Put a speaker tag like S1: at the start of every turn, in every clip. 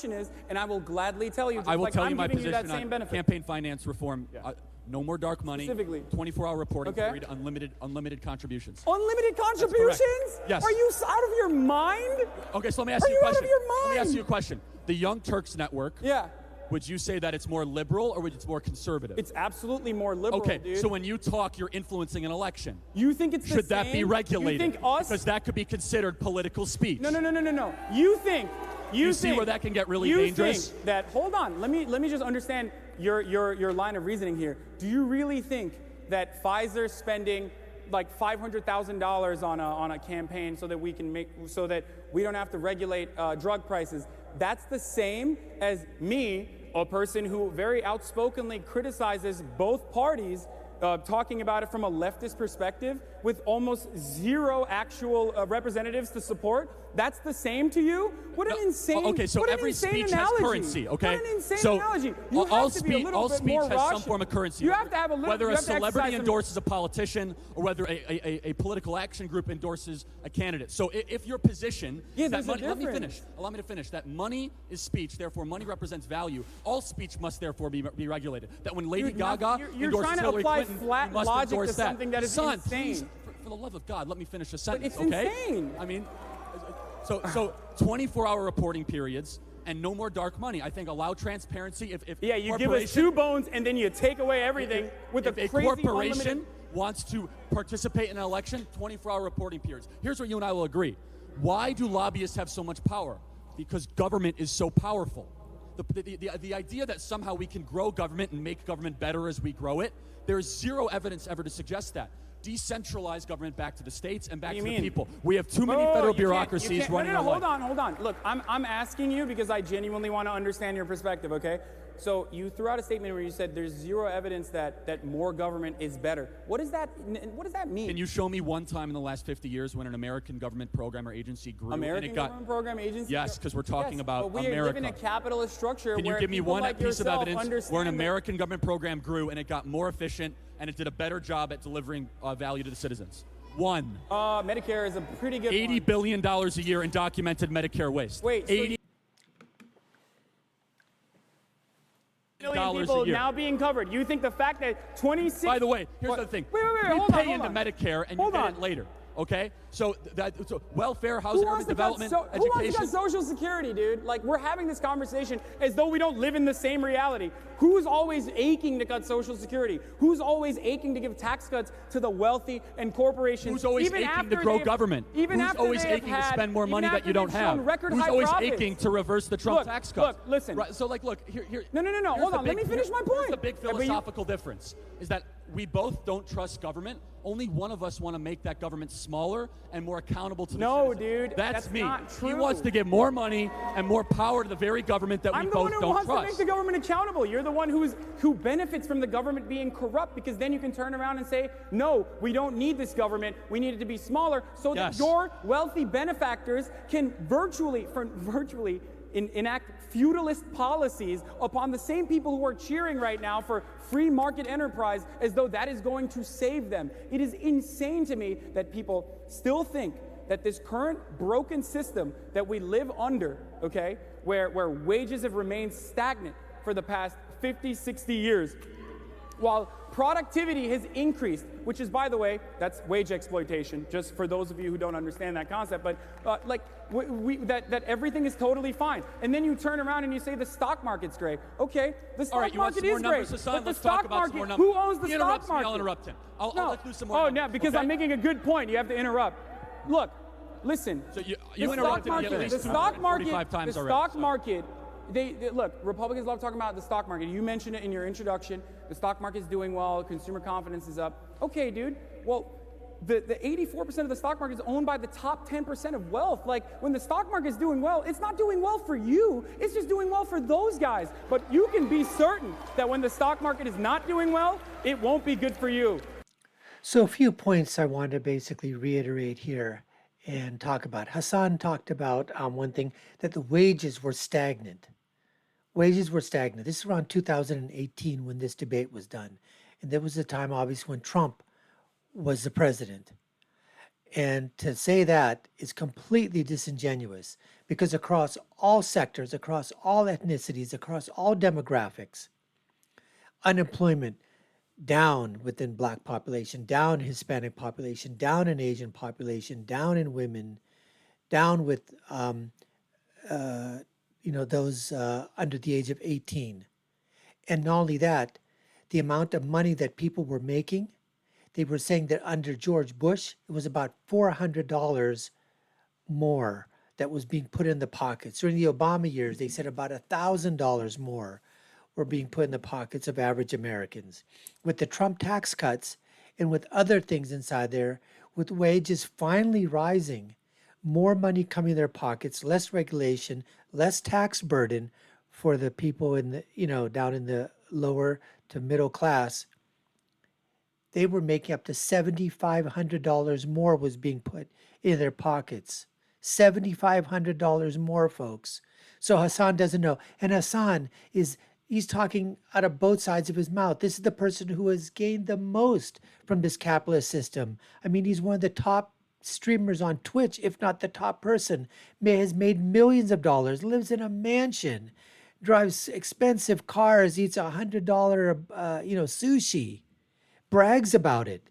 S1: position is, and I will gladly tell you. Just
S2: I will
S1: like
S2: tell
S1: I'm
S2: you my
S1: giving
S2: position
S1: that same
S2: on
S1: benefit.
S2: campaign finance reform. No more dark money.
S1: Specifically.
S2: 24-hour reporting
S1: Okay.
S2: period, unlimited contributions.
S1: Unlimited contributions?
S2: Yes.
S1: Are you out of your mind?
S2: Okay, so let me ask
S1: Are
S2: you a
S1: you out
S2: question.
S1: of your mind?
S2: Let me ask you a question. The Young Turks Network.
S1: Yeah.
S2: Would you say that it's more liberal or it's more conservative?
S1: It's absolutely more liberal,
S2: okay,
S1: dude.
S2: so when you talk, you're influencing an election.
S1: You think it's the
S2: Should
S1: same?
S2: that be regulated?
S1: You think us?
S2: Because that could be considered political speech.
S1: No. You think?
S2: You see where that can get really dangerous?
S1: You think that? Hold on. Let me just understand your line of reasoning here. Do you really think that Pfizer's spending like $500,000 on a campaign so that we don't have to regulate drug prices? That's the same as me, a person who very outspokenly criticizes both parties, talking about it from a leftist perspective with almost zero actual representatives to support. That's the same to you? What an insane
S2: Okay, so every speech has currency, okay?
S1: What an insane
S2: so
S1: analogy. You
S2: all
S1: have to be a little
S2: all
S1: bit
S2: speech
S1: more
S2: has
S1: rational.
S2: some form of currency.
S1: You have to have a little.
S2: Whether
S1: you
S2: a
S1: have to
S2: celebrity
S1: exercise
S2: endorses a politician or whether a political action group endorses a candidate. So if your position is that money, let me finish. Allow me to finish. That money is speech, therefore money represents value. All speech must therefore be regulated. That when Lady Gaga
S1: you're
S2: endorses
S1: trying to
S2: Hillary
S1: apply
S2: Clinton,
S1: flat
S2: you must
S1: logic
S2: endorse
S1: to something that is
S2: Son,
S1: insane.
S2: Please, for the love of God, let me finish a sentence,
S1: But it's
S2: okay?
S1: insane.
S2: I mean, so 24-hour reporting periods and no more dark money. I think allow transparency. If
S1: you give us 2 bones and then you take away everything with a crazy
S2: corporation
S1: unlimited...
S2: wants to participate in an election, 24-hour reporting periods. Here's where you and I will agree. Why do lobbyists have so much power? Because government is so powerful. The idea that somehow we can grow government and make government better as we grow it, there's zero evidence ever to suggest that. Decentralize government back to the states and back to the people. We have too many federal bureaucracies running our life.
S1: Hold on. Look, I'm asking you because I genuinely want to understand your perspective, okay? So you threw out a statement where you said there's zero evidence that more government is better. What does that mean?
S2: Can you show me one time in the last 50 years when an American government program or agency grew
S1: American
S2: and it got
S1: government program agency?
S2: Yes, because we're talking about
S1: but we
S2: America.
S1: live in a capitalist structure.
S2: Can you
S1: where
S2: give me one
S1: like
S2: piece of evidence where an
S1: that
S2: American government program grew and it got more efficient and it did a better job at delivering value to the citizens? One.
S1: Medicare is a pretty good
S2: $80 billion a year in documented Medicare waste.
S1: Wait, so
S2: $80
S1: million people now being covered. You think the fact that 26...
S2: By the way, here's the thing.
S1: Wait,
S2: we
S1: hold
S2: pay
S1: on.
S2: into Medicare and you get it later. Okay, so welfare, housing, urban development, education.
S1: Who wants to cut Social Security, dude? Like, we're having this conversation as though we don't live in the same reality. Who's always aching to cut Social Security? Who's always aching to give tax cuts to the wealthy and corporations?
S2: Who's always aching to grow government?
S1: Even
S2: Who's
S1: after
S2: always
S1: they have
S2: aching to spend more money that you don't have?
S1: Who's
S2: always
S1: profits?
S2: aching to reverse the Trump tax cuts?
S1: Look, listen.
S2: Right, so, like, look, here.
S1: No. Hold on. Let me finish my point.
S2: Here's the big philosophical difference: is that we both don't trust government. Only one of us want to make that government smaller and more accountable to the citizens.
S1: Dude, that's
S2: me.
S1: not true.
S2: He wants to give more money and more power to the very government that we both don't trust.
S1: I'm the one who wants to make the government accountable. You're the one who benefits from the government being corrupt, because then you can turn around and say, no, we don't need this government. We need it to be smaller so that your wealthy benefactors can virtually enact feudalist policies upon the same people who are cheering right now for free market enterprise as though that is going to save them. It is insane to me that people still think that this current broken system that we live under, okay, where wages have remained stagnant for the past 50, 60 years, while productivity has increased, which is, by the way, that's wage exploitation, just for those of you who don't understand that concept, but that everything is totally fine. And then you turn around and you say the stock market's great. Okay, the stock market is great, but the stock market, who owns the stock market?
S2: I'll interrupt him. I'll let do some more
S1: numbers. No, because I'm making a good point. You have to interrupt. Look, listen.
S2: So you interrupted me at least 45 times already.
S1: The stock market, look, Republicans love talking about the stock market. You mentioned it in your introduction. The stock market's doing well. Consumer confidence is up. Okay, dude. Well, the 84% of the stock market is owned by the top 10% of wealth. Like, when the stock market is doing well, it's not doing well for you. It's just doing well for those guys. But you can be certain that when the stock market is not doing well, it won't be good for you.
S3: So a few points I want to basically reiterate here and talk about. Hasan talked about one thing, that the wages were stagnant. Wages were stagnant. This is around 2018 when this debate was done. And there was a time, obviously, when Trump was the president. And to say that is completely disingenuous because across all sectors, across all ethnicities, across all demographics, unemployment down within Black population, down Hispanic population, down in Asian population, down in women, down with those under the age of 18. And not only that, the amount of money that people were making, they were saying that under George Bush, it was about $400 more that was being put in the pockets. During the Obama years, they said about $1,000 more were being put in the pockets of average Americans. With the Trump tax cuts and with other things inside there, with wages finally rising, more money coming in their pockets, less regulation, less tax burden for the people in the, down in the lower to middle class. They were making up to $7,500 more was being put in their pockets. $7,500 more, folks. So Hasan doesn't know. And Hasan he's talking out of both sides of his mouth. This is the person who has gained the most from this capitalist system. I mean, he's one of the top streamers on Twitch, if not the top person, has made millions of dollars, lives in a mansion, drives expensive cars, eats $100, sushi, brags about it.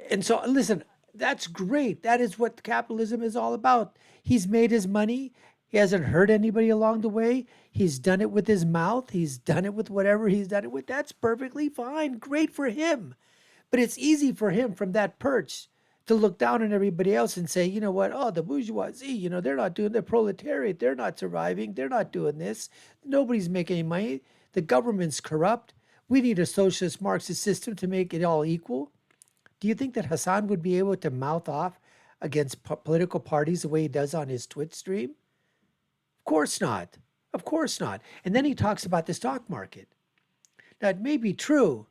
S3: And so, listen, that's great. That is what capitalism is all about. He's made his money. He hasn't hurt anybody along the way. He's done it with his mouth. He's done it with whatever he's done it with. That's perfectly fine. Great for him. But it's easy for him from that perch to look down on everybody else and say, you know what? Oh, the bourgeoisie, they're not doing the proletariat. They're not surviving. They're not doing this. Nobody's making any money. The government's corrupt. We need a socialist Marxist system to make it all equal. Do you think that Hasan would be able to mouth off against political parties the way he does on his Twitch stream? Of course not. Of course not. And then he talks about the stock market. Now, it may be true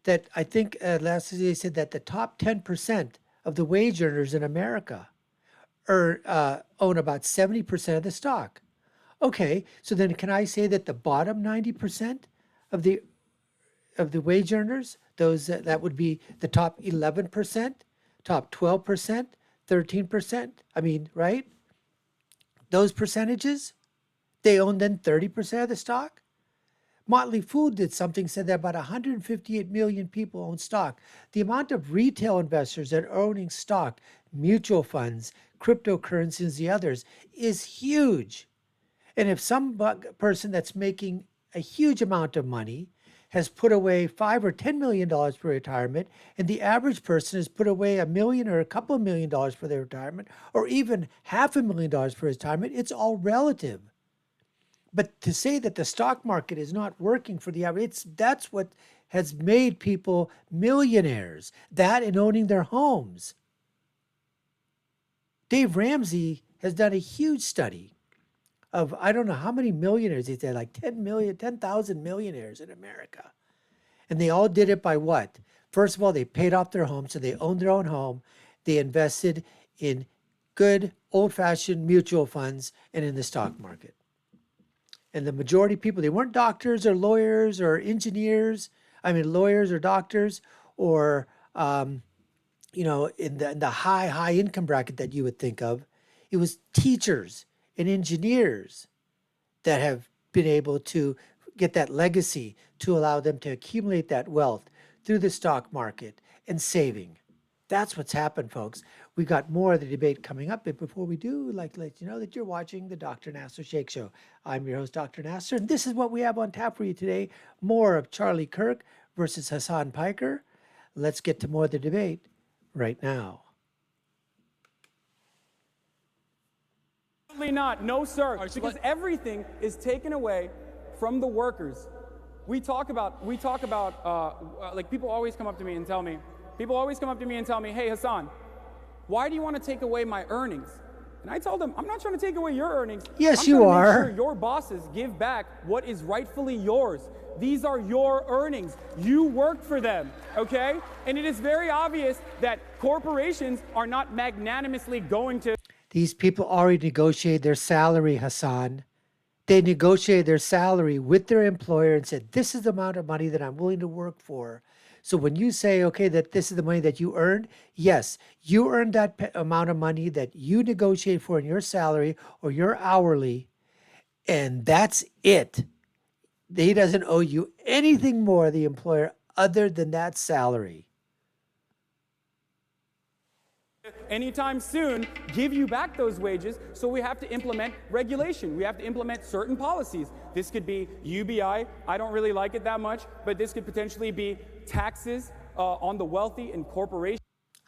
S3: that I think last day they said that the top 10% of the wage earners in America own about 70% of the stock. Okay, so then can I say that the bottom 90% of the wage earners, those that would be the top 11%, top 12%, 13%, I mean, right? Those percentages, they own then 30% of the stock? Motley Fool did something, said that about 158 million people own stock. The amount of retail investors that are owning stock, mutual funds, cryptocurrencies, the others, is huge. And if some person that's making a huge amount of money has put away $5 or $10 million for retirement, and the average person has put away $1 million or a couple of $1 million for their retirement, or even $500,000 for retirement, it's all relative. But to say that the stock market is not working for the average, that's what has made people millionaires, that and owning their homes. Dave Ramsey has done a huge study of, I don't know how many millionaires, he said like 10,000 millionaires in America. And they all did it by what? First of all, they paid off their home, so they owned their own home. They invested in good old-fashioned mutual funds and in the stock market. And the majority of people, they weren't doctors or lawyers or engineers. Lawyers or doctors or, in the high income bracket that you would think of. It was teachers and engineers that have been able to get that legacy to allow them to accumulate that wealth through the stock market and saving. That's what's happened, folks. We got more of the debate coming up, but before we do, I'd like to let you know that you're watching the Dr. Nasir Shaikh Show. I'm your host, Dr. Nasir, and this is what we have on tap for you today. More of Charlie Kirk versus Hasan Piker. Let's get to more of the debate right now.
S1: Absolutely not. No, sir. Because everything is taken away from the workers. We talk about like people always come up to me and tell me, hey, Hasan, why do you want to take away my earnings? And I tell them, I'm not trying to take away your earnings.
S3: Yes, you are.
S1: I'm trying to make sure your bosses give back what is rightfully yours. These are your earnings. You worked for them, okay? And it is very obvious that corporations are not magnanimously going to...
S3: These people already negotiated their salary, Hasan. They negotiated their salary with their employer and said, this is the amount of money that I'm willing to work for. So when you say, okay, that this is the money that you earned, yes, you earned that amount of money that you negotiate for in your salary or your hourly, and that's it. He doesn't owe you anything more, the employer, other than that salary.
S1: Anytime soon give you back those wages, so we have to implement regulation. We have to implement certain policies. This could be UBI. I don't really like it that much, but this could potentially be taxes on the wealthy and corporations.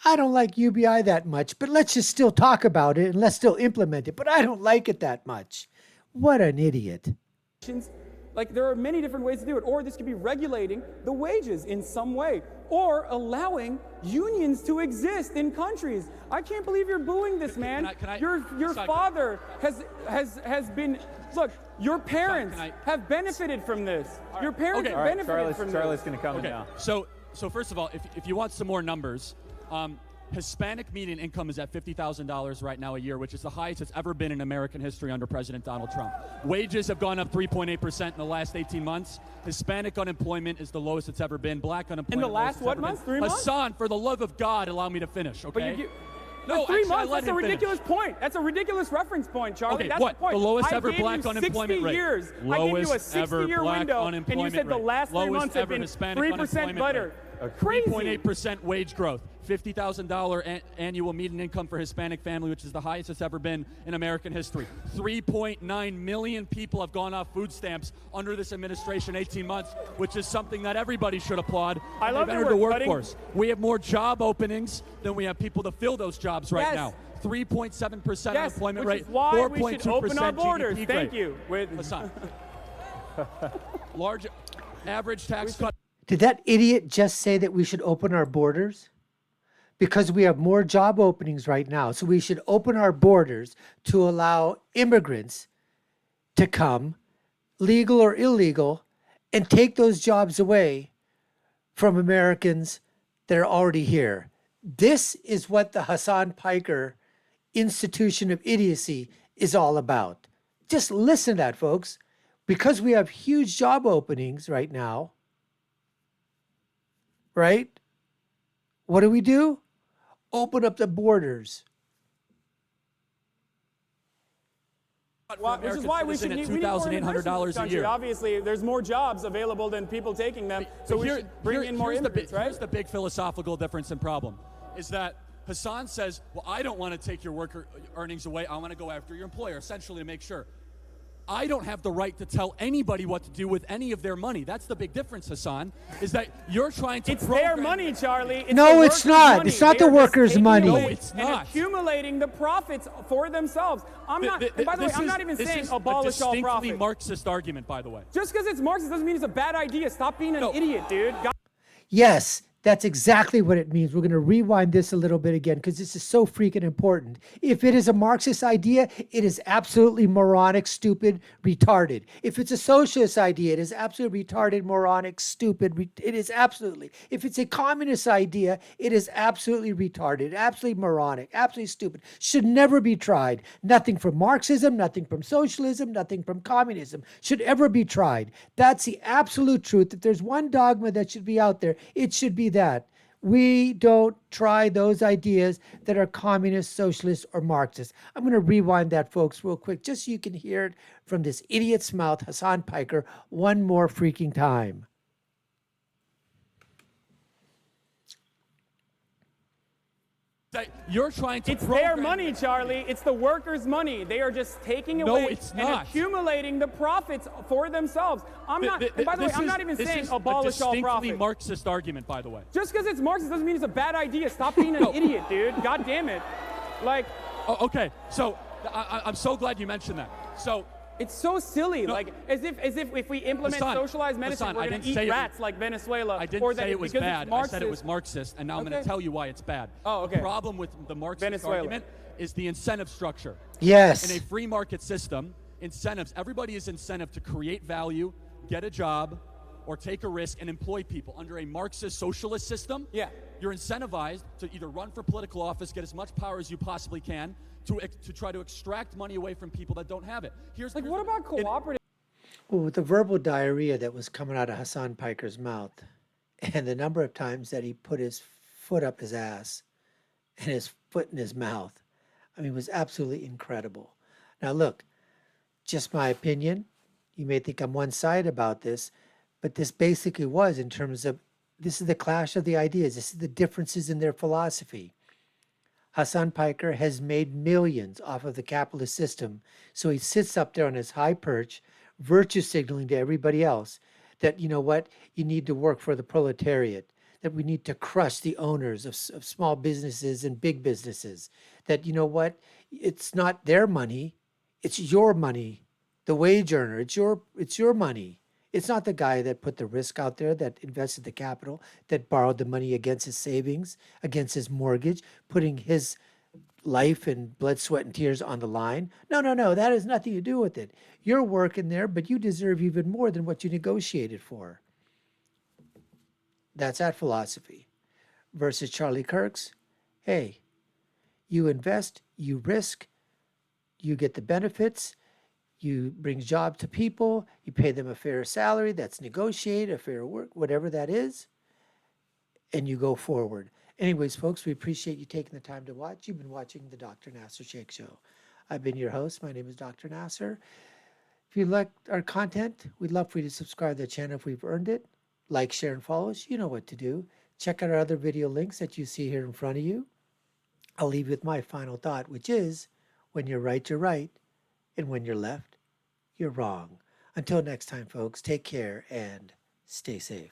S3: I don't like UBI that much, but let's just still talk about it and let's still implement it. But I don't like it that much. What an idiot.
S1: Like, there are many different ways to do it. Or this could be regulating the wages in some way, or allowing unions to exist in countries. I can't believe you're booing this, man. Your father has been, look, your parents have benefited from this. Your parents have benefited from this.
S4: Charlie's going to come in now.
S2: So first of all, if you want some more numbers, Hispanic median income is at $50,000 right now a year, which is the highest it's ever been in American history under President Donald Trump. Wages have gone up 3.8% in the last 18 months. Hispanic unemployment is the lowest it's ever been. Black unemployment.
S1: In the last what month? 3 months?
S2: Hassan, for the love of God, allow me to finish, okay?
S1: No, 3 months, that's a ridiculous point. That's a ridiculous reference point, Charlie.
S2: Okay,
S1: that's
S2: what?
S1: The point.
S2: The lowest
S1: I
S2: ever
S1: gave
S2: black
S1: you
S2: unemployment
S1: 60
S2: rate.
S1: years.
S2: Lowest
S1: I gave you a
S2: ever
S1: 60-year
S2: black
S1: window,
S2: unemployment
S1: and you said the
S2: rate.
S1: last 3
S2: Lowest
S1: months have
S2: ever
S1: been
S2: Hispanic
S1: 3%
S2: unemployment
S1: better.
S2: rate.
S1: Crazy.
S2: 3.8% wage growth, $50,000 annual median income for Hispanic family, which is the highest it's ever been in American history. 3.9 million people have gone off food stamps under this administration 18 months, which is something that everybody should applaud.
S1: I love
S2: They've
S1: that
S2: entered the
S1: we're
S2: workforce. We have more job openings than we have people to fill those jobs right now. 3.7% unemployment rate, 4.2%
S1: open our borders.
S2: GDP
S1: Thank
S2: grade.
S1: you.
S2: Hassan. Large average tax cut.
S3: Did that idiot just say that we should open our borders? Because we have more job openings right now. So we should open our borders to allow immigrants to come, legal or illegal, and take those jobs away from Americans that are already here. This is what the Hasan Piker institution of idiocy is all about. Just listen to that, folks. Because we have huge job openings right now, right? What do? Open up the borders.
S1: Which is why we need more
S2: $2,800 a year.
S1: Obviously, there's more jobs available than people taking them, so we should bring in more immigrants, right?
S2: Here's the big philosophical difference and problem, is that Hasan says, well, I don't want to take your worker earnings away. I want to go after your employer, essentially to make sure. I don't have the right to tell anybody what to do with any of their money. That's the big difference, Hasan, is that you're trying to
S1: their money, Charlie.
S3: No, it's not. It's not the workers' money.
S2: No, it's not.
S1: And accumulating the profits for themselves. I'm not, and by the way, I'm not even saying abolish all profits.
S2: This is a distinctly Marxist argument, by the way.
S1: Just because it's Marxist doesn't mean it's a bad idea. Stop being an idiot, dude.
S3: Yes, that's exactly what it means. We're going to rewind this a little bit again because this is so freaking important. If it is a Marxist idea, it is absolutely moronic, stupid, retarded. If it's a socialist idea, it is absolutely retarded, moronic, stupid. It is absolutely. If it's a communist idea, it is absolutely retarded, absolutely moronic, absolutely stupid. Should never be tried. Nothing from Marxism, nothing from socialism, nothing from communism should ever be tried. That's the absolute truth. If there's one dogma that should be out there, it should be that. We don't try those ideas that are communist, socialist, or Marxist. I'm going to rewind that, folks, real quick, just so you can hear it from this idiot's mouth, Hasan Piker, one more freaking time.
S2: You're trying to.
S1: It's their money, Charlie. It's the workers' money. They are just taking away and accumulating the profits for themselves. I'm not. And by the way, I'm not even saying abolish all profits. This is a distinctly
S2: Marxist argument, by the way.
S1: Just because it's Marxist doesn't mean it's a bad idea. Stop being an idiot, dude. God damn it. Like.
S2: Okay, so I'm so glad you mentioned that. So.
S1: It's so silly, like as if we implement socialized medicine, we're going to eat rats like Venezuela.
S2: I didn't say it was bad. I said it was Marxist, and now I'm going to tell you why it's bad.
S1: Oh, okay.
S2: The problem with the Marxist argument is the incentive structure.
S3: Yes.
S2: In a free market system, incentives, everybody is incentive to create value, get a job, or take a risk and employ people. Under a Marxist socialist system, you're incentivized to either run for political office, get as much power as you possibly can, to try to extract money away from people that don't have it.
S1: What about cooperative?
S3: With the verbal diarrhea that was coming out of Hasan Piker's mouth, And the number of times that he put his foot up his ass and his foot in his mouth, I mean, it was absolutely incredible. Now, look, just my opinion. You may think I'm one side about this, but this basically was in terms of this is the clash of the ideas. This is the differences in their philosophy. Hasan Piker has made millions off of the capitalist system, so he sits up there on his high perch, virtue signaling to everybody else that, you know what, you need to work for the proletariat, that we need to crush the owners of small businesses and big businesses, that, you know what, it's not their money, it's your money, the wage earner, it's your money. It's not the guy that put the risk out there, that invested the capital, that borrowed the money against his savings, against his mortgage, putting his life and blood, sweat, and tears on the line. No, no, no, that has nothing to do with it. You're working there, but you deserve even more than what you negotiated for. That's that philosophy. Versus Charlie Kirk's, hey, you invest, you risk, you get the benefits, you bring jobs to people, you pay them a fair salary, that's negotiated, a fair work, whatever that is, and you go forward. Anyways, folks, we appreciate you taking the time to watch. You've been watching the Dr. Nasir Shaikh Show. I've been your host. My name is Dr. Nasir. If you like our content, we'd love for you to subscribe to the channel if we've earned it. Like, share, and follow us. You know what to do. Check out our other video links that you see here in front of you. I'll leave you with my final thought, which is, when you're right, you're right. And when you're left, you're wrong. Until next time, folks, take care and stay safe.